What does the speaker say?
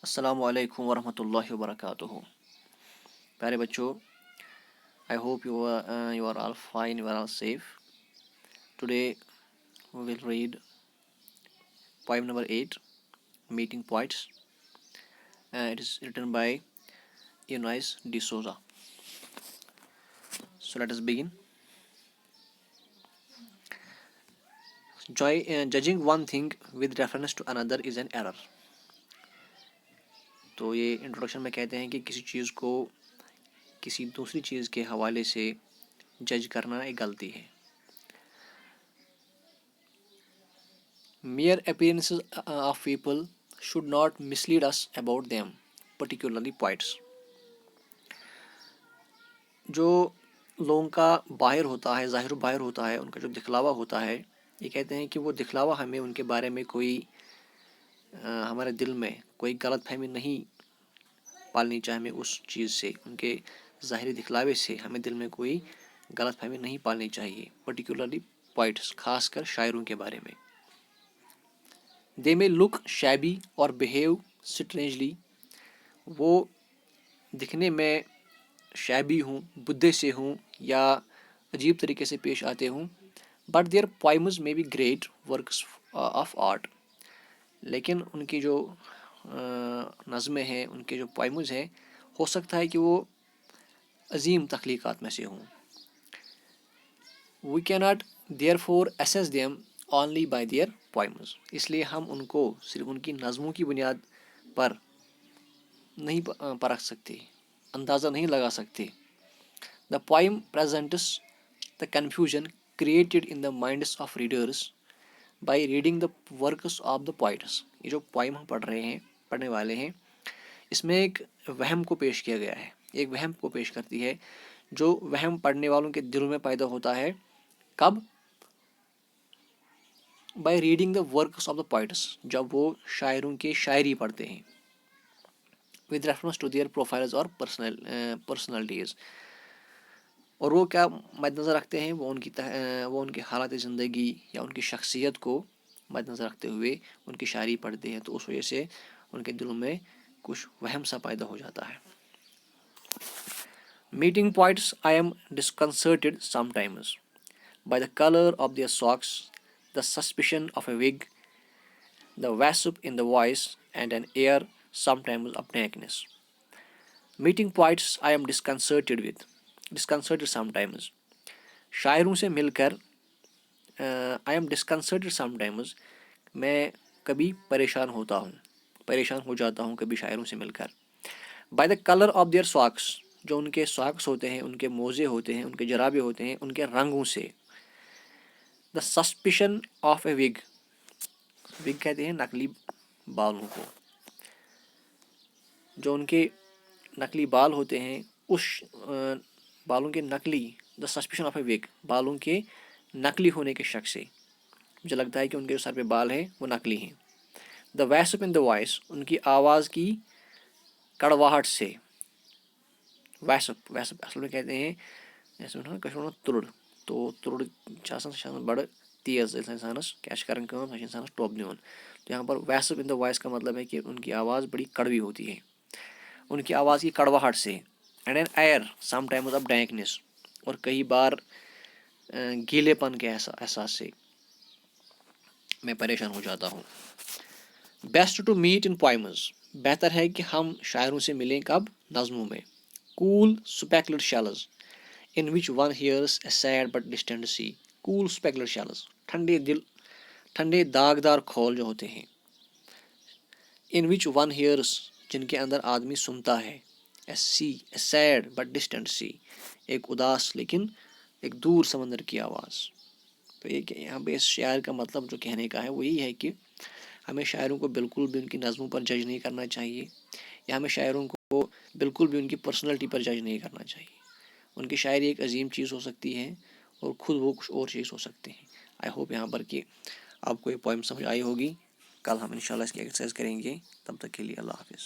السلام علیکم ورحمۃ اللہ وبرکاتہ. پیارے بچوں, I hope you are all fine, you are all safe. Today we will read poem number 8, Meeting Poets. It is written by Eunice de Souza. So let us begin. Judging one thing with reference to another is an error. تو یہ introduction میں کہتے ہیں کہ کسی چیز کو کسی دوسری چیز کے حوالے سے جج کرنا ایک غلطی ہے. Mere appearances of people should not mislead us about them, particularly poets. جو لوگوں کا باہر ہوتا ہے, ظاہر و باہر ہوتا ہے, ان کا جو دکھلاوا ہوتا ہے, یہ کہتے ہیں کہ وہ دکھلاوا ہمیں ان کے بارے میں کوئی ہمارے دل میں کوئی غلط فہمی نہیں پالنی چاہیے. ہمیں اس چیز سے, ان کے ظاہری دکھلاوے سے ہمیں دل میں کوئی غلط فہمی نہیں پالنی چاہیے. پرٹیکولرلی پوائٹس, خاص کر شاعروں کے بارے میں. They may look shabby or behave strangely. وہ دکھنے میں شیبی ہوں, بدھے سے ہوں یا عجیب طریقے سے پیش آتے ہوں. But their poems may be great works of art. لیکن ان کی جو نظمیں ہیں, ان کے جو پوئمز ہیں, ہو سکتا ہے کہ وہ عظیم تخلیقات میں سے ہوں. We cannot therefore assess them only by their poems. اس لیے ہم ان کو صرف ان کی نظموں کی بنیاد پر نہیں پرکھ سکتے, اندازہ نہیں لگا سکتے. The poem presents the confusion created in the minds of readers by reading the works of the poets. یہ جو پوائم ہم پڑھ رہے ہیں, پڑھنے والے ہیں, اس میں ایک وہم کو پیش کیا گیا ہے, ایک وہم کو پیش کرتی ہے جو وہم پڑھنے والوں کے دلوں میں پیدا ہوتا ہے. کب؟ By reading the works of the poets, جب وہ شاعروں کی شاعری پڑھتے ہیں. With reference to their profiles اور پرسنالٹیز, اور وہ کیا مد نظر رکھتے ہیں, وہ ان کی حالات زندگی یا ان کی شخصیت کو مد نظر رکھتے ہوئے ان کی شاعری پڑھتے ہیں. تو اس وجہ سے ان کے دلوں میں کچھ وہم سا پیدا ہو جاتا ہے. Meeting poets, I am disconcerted sometimes by the color of their socks, the suspicion of a wig, the wasp in the voice, and an air sometimes of dankness. Meeting poets, I am disconcerted sometimes. شاعروں سے مل کر I am disconcerted sometimes, میں کبھی پریشان ہوتا ہوں, پریشان ہو جاتا ہوں کبھی شاعروں سے مل کر. By the color of their socks, جو ان کے ساکس ہوتے ہیں, ان کے موزے ہوتے ہیں, ان کے جرابے ہوتے ہیں, ان کے رنگوں سے. The suspicion of a wig, wig کہتے ہیں نقلی بالوں کو, جو ان کے نقلی بال ہوتے ہیں, اس بالوں کے نقلی, the suspicion of a wig, بالوں کے نقلی ہونے کے شک سے مجھے لگتا ہے کہ ان کے جو سر پہ بال ہیں وہ نقلی ہیں. The wasp in the voice, ان کی آواز کی کڑواہٹ سے. ویسپ اصل میں کہتے ہیں جیسے کشمیر میں ترڑ, تو ترڑ چھان بڑا تیز انسانس کیا کران کام, سو انسانس ٹوپ دِوان. تو یہاں پر ویسپ ان دا وائس کا مطلب ہے کہ ان کی آواز بڑی کڑوی ہوتی ہے, ان کی آواز کی کڑواہٹ سے. And in our sometimes of darkness, اور کئی بار گیلے پن کے احساس سے میں پریشان ہو جاتا ہوں. بیسٹ ٹو میٹ ان پوائمز, بہتر ہے کہ ہم شاعروں سے ملیں کب؟ نظموں میں. Cool speckled shells in which one hears a sad but distant sea. Cool speckled shells, ٹھنڈے داغدار کھول جو ہوتے ہیں. In which one hears, جن کے اندر آدمی سنتا ہے, a sea, a sad but distant sea, ایک اداس لیکن ایک دور سمندر کی آواز. تو یہاں پہ اس شاعر کا مطلب جو کہنے کا ہے وہ یہی ہے کہ ہمیں شاعروں کو بالکل بھی ان کی نظموں پر جج نہیں کرنا چاہیے, یا ہمیں شاعروں کو بالکل بھی ان کی پرسنالٹی پر جج نہیں کرنا چاہیے. ان کی شاعری ایک عظیم چیز ہو سکتی ہے اور خود وہ کچھ اور چیز ہو سکتے ہیں. آئی ہوپ یہاں پر کہ آپ کو یہ پوائم سمجھ آئی ہوگی. کل ہم انشاءاللہ اس کی ایکسرسائز کریں گے. تب تک کے لیے اللہ حافظ.